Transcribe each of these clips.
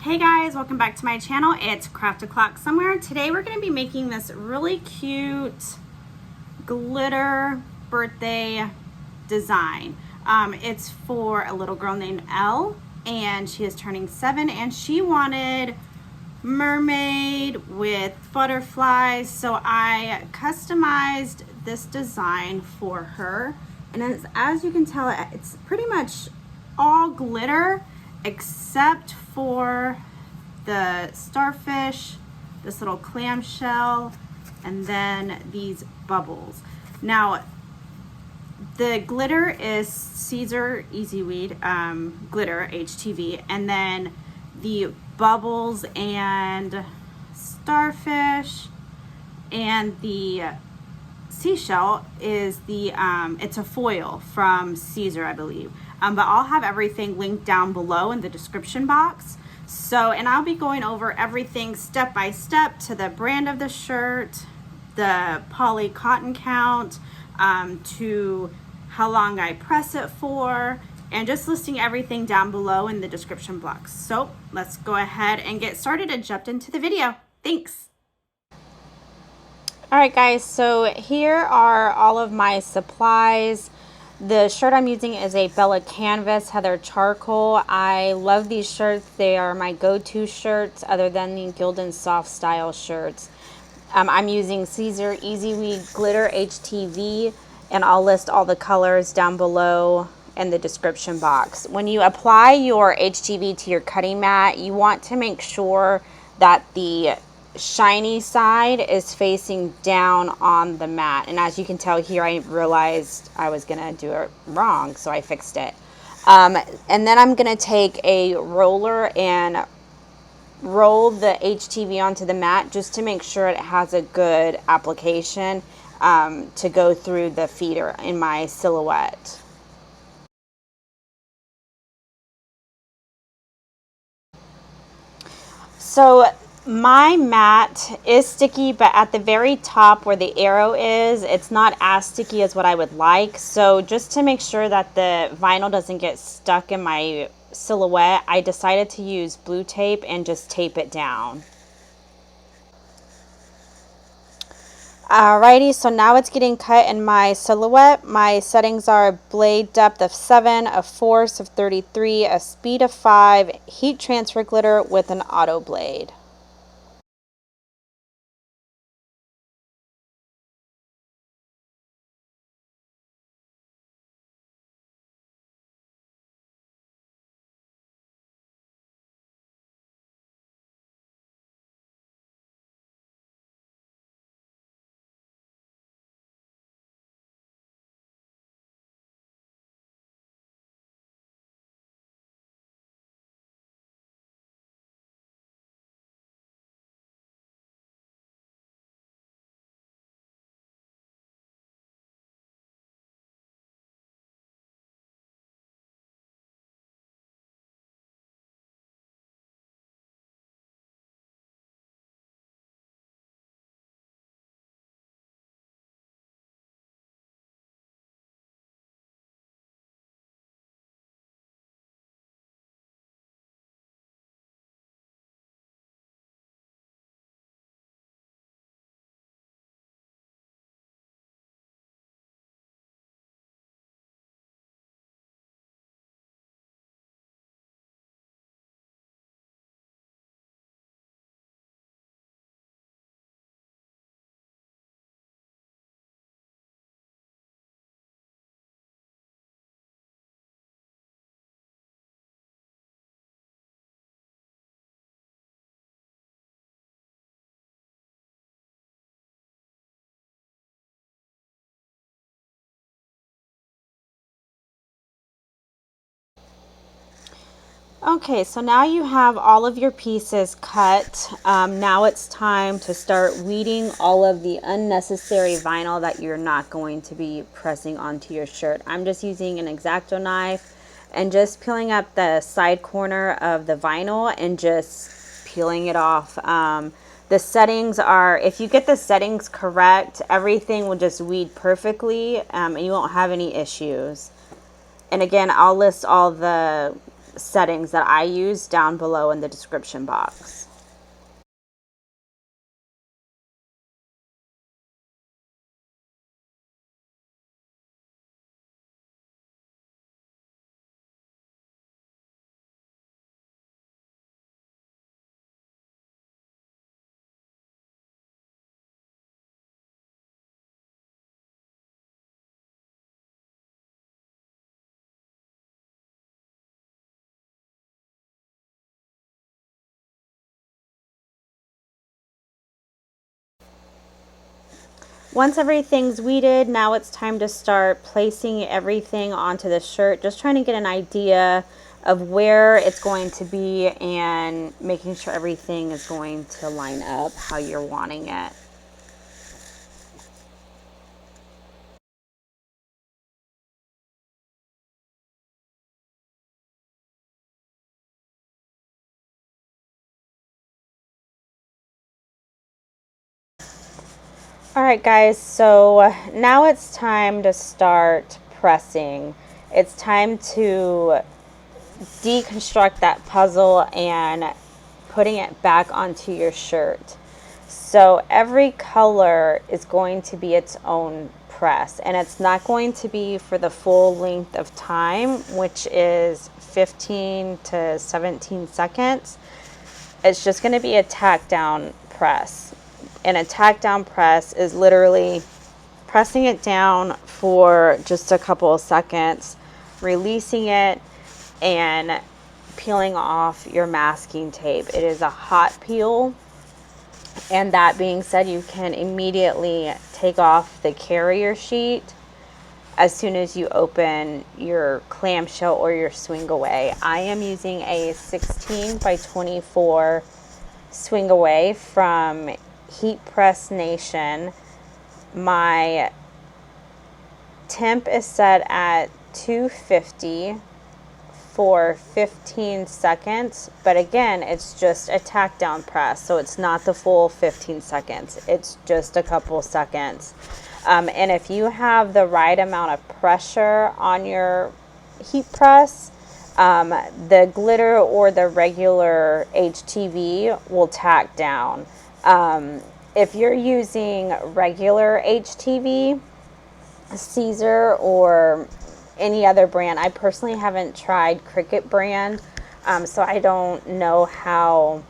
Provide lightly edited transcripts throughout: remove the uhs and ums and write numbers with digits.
Hey guys, welcome back to my channel. It's Craft O'Clock Somewhere. Today we're going to be making this really cute glitter birthday design. It's for a little girl named Elle, and she is turning 7, and she wanted mermaid with butterflies, so I customized this design for her. And as you can tell, it's pretty much all glitter except for the starfish, this little clamshell, and then these bubbles. Now, the glitter is Caesar Easyweed glitter HTV, and then the bubbles and starfish and the seashell is the it's a foil from Caesar, I believe. But I'll have everything linked down below in the description box. So, and I'll be going over everything step by step to the brand of the shirt, the poly cotton count, to how long I press it for, and just listing everything down below in the description box. So let's go ahead and get started and jump into the video. Thanks. All right guys, so here are all of my supplies. The shirt I'm using is a Bella Canvas Heather Charcoal. I love these shirts. They are my go-to shirts other than the Gildan Soft Style shirts. I'm using Caesar Easyweed Glitter HTV, and I'll list all the colors down below in the description box. When you apply your HTV to your cutting mat, you want to make sure that the shiny side is facing down on the mat. And as you can tell here, I realized I was gonna do it wrong, so I fixed it. And then I'm gonna take a roller and roll the HTV onto the mat just to make sure it has a good application to go through the feeder in my silhouette. So my mat is sticky, but at the very top where the arrow is, it's not as sticky as what I would like. So just to make sure that the vinyl doesn't get stuck in my silhouette, I decided to use blue tape and just tape it down. Alrighty, so now it's getting cut in my silhouette. My settings are blade depth of 7, a force of 33, a speed of 5, heat transfer glitter with an auto blade. Okay, so now you have all of your pieces cut. Now it's time to start weeding all of the unnecessary vinyl that you're not going to be pressing onto your shirt. I'm just using an X-Acto knife and just peeling up the side corner of the vinyl and just peeling it off. The settings are, if you get the settings correct, everything will just weed perfectly and you won't have any issues. And again, I'll list all the settings that I use down below in the description box. Once everything's weeded, now it's time to start placing everything onto the shirt. Just trying to get an idea of where it's going to be and making sure everything is going to line up how you're wanting it. Alright guys, so now it's time to start pressing. It's time to deconstruct that puzzle and putting it back onto your shirt. So every color is going to be its own press, and it's not going to be for the full length of time, which is 15 to 17 seconds. It's just going to be a tack down press. And a tack down press is literally pressing it down for just a couple of seconds, releasing it, and peeling off your masking tape. It is a hot peel, and that being said, you can immediately take off the carrier sheet as soon as you open your clamshell or your swing away. I am using a 16 by 24 swing away from Heat Press Nation. My temp is set at 250 for 15 seconds, but again, it's just a tack down press, so it's not the full 15 seconds. It's just a couple seconds. And if you have the right amount of pressure on your heat press, the glitter or the regular HTV will tack down. If you're using regular HTV, Caesar, or any other brand, I personally haven't tried Cricut brand, so I don't know how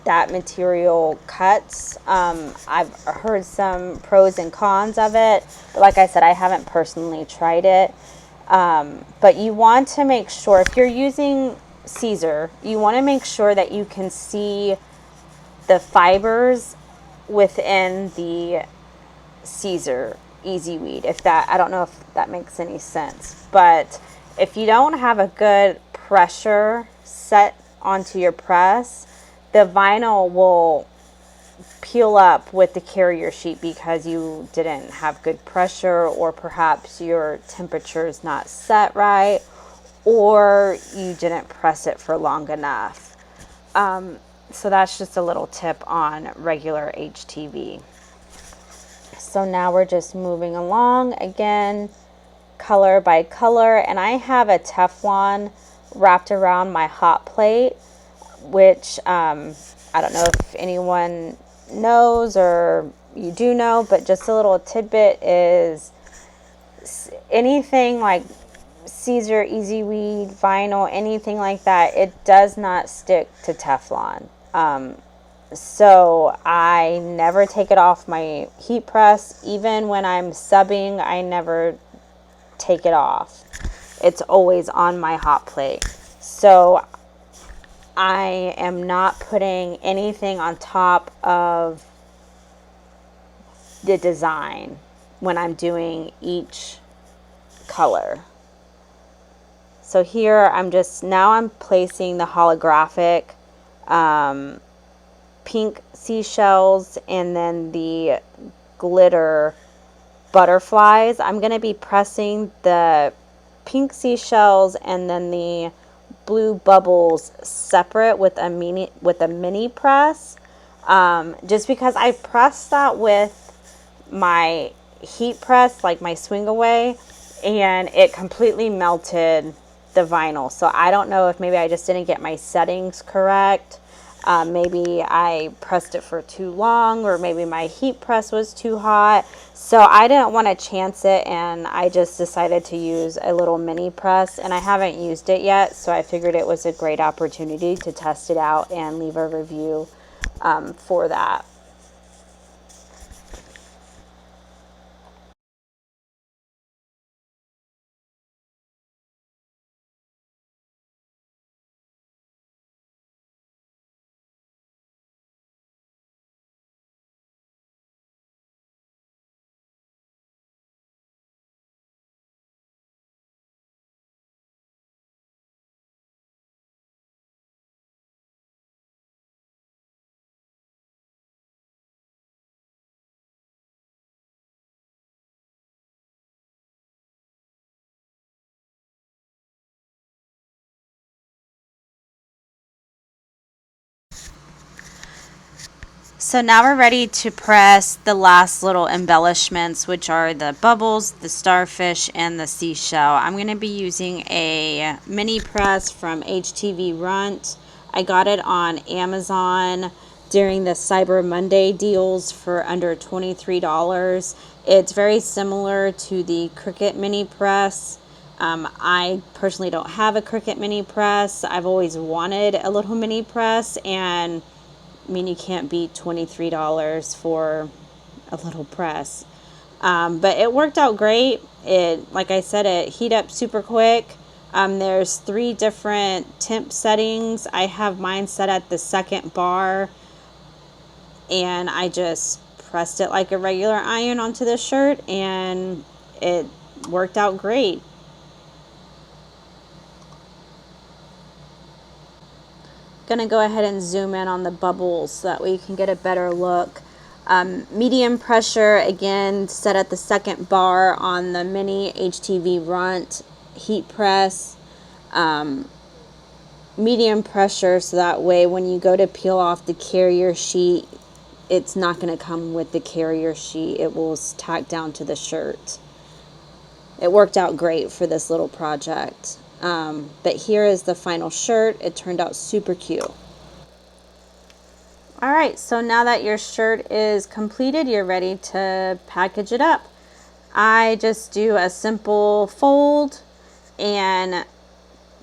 that material cuts. I've heard some pros and cons of it, but like I said, I haven't personally tried it. But you want to make sure, if you're using Caesar, you want to make sure that you can see the fibers within the Caesar Easy Weed. If that, I don't know if that makes any sense, but if you don't have a good pressure set onto your press, the vinyl will peel up with the carrier sheet because you didn't have good pressure, or perhaps your temperature is not set right, or you didn't press it for long enough. So that's just a little tip on regular HTV. So now we're just moving along again, color by color, and I have a Teflon wrapped around my hot plate, which I don't know if anyone knows or you do know, but just a little tidbit is anything like Caesar, Easy Weed, vinyl, anything like that, it does not stick to Teflon. So I never take it off my heat press. Even when I'm subbing, I never take it off. It's always on my hot plate. So I am not putting anything on top of the design when I'm doing each color. So here I'm placing the holographic pink seashells and then the glitter butterflies. I'm going to be pressing the pink seashells and then the blue bubbles separate with a mini press, just because I pressed that with my heat press, like my swing away, and it completely melted the vinyl. So I don't know if maybe I just didn't get my settings correct. Maybe I pressed it for too long, or maybe my heat press was too hot. So I didn't want to chance it, and I just decided to use a little mini press, and I haven't used it yet, so I figured it was a great opportunity to test it out and leave a review for that. So now we're ready to press the last little embellishments, which are the bubbles, the starfish, and the seashell. I'm going to be using a mini press from HTV Runt. I got it on Amazon during the Cyber Monday deals for under $23. It's very similar to the Cricut mini press. I personally don't have a Cricut mini press. I've always wanted a little mini press, and I mean, you can't beat $23 for a little press. But it worked out great. Like I said, it heat up super quick. There's 3 different temp settings. I have mine set at the 2nd bar, and I just pressed it like a regular iron onto the shirt, and it worked out great. Gonna go ahead and zoom in on the bubbles so that way you can get a better look. Medium pressure, again, set at the 2nd bar on the mini HTV Runt heat press. Medium pressure, so that way when you go to peel off the carrier sheet, it's not going to come with the carrier sheet. It will tack down to the shirt. It worked out great for this little project. But here is the final shirt. It turned out super cute. All right, so now that your shirt is completed, you're ready to package it up. I just do a simple fold, and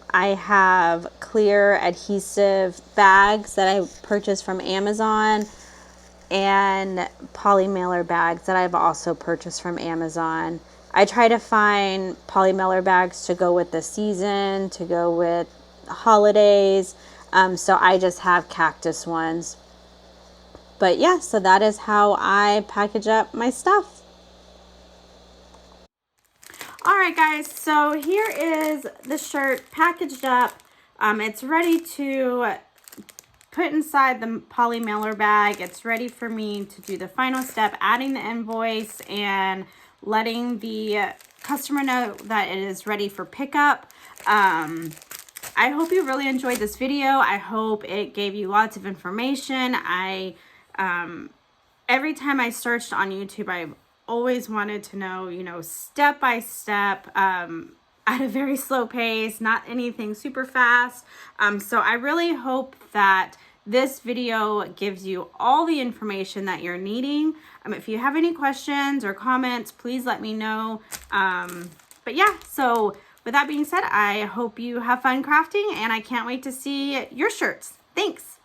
I have clear adhesive bags that I purchased from Amazon, and poly mailer bags that I've also purchased from Amazon. I try to find poly mailer bags to go with the season, to go with holidays, so I just have cactus ones. But yeah, so that is how I package up my stuff. All right, guys, so here is the shirt packaged up. It's ready to put inside the poly mailer bag. It's ready for me to do the final step, adding the invoice and letting the customer know that it is ready for pickup. I hope you really enjoyed this video. I hope it gave you lots of information. Every time I searched on YouTube, I've always wanted to know, you know, step by step, at a very slow pace, not anything super fast. So I really hope that this video gives you all the information that you're needing. If you have any questions or comments, please let me know. But yeah, so with that being said, I hope you have fun crafting, and I can't wait to see your shirts. Thanks.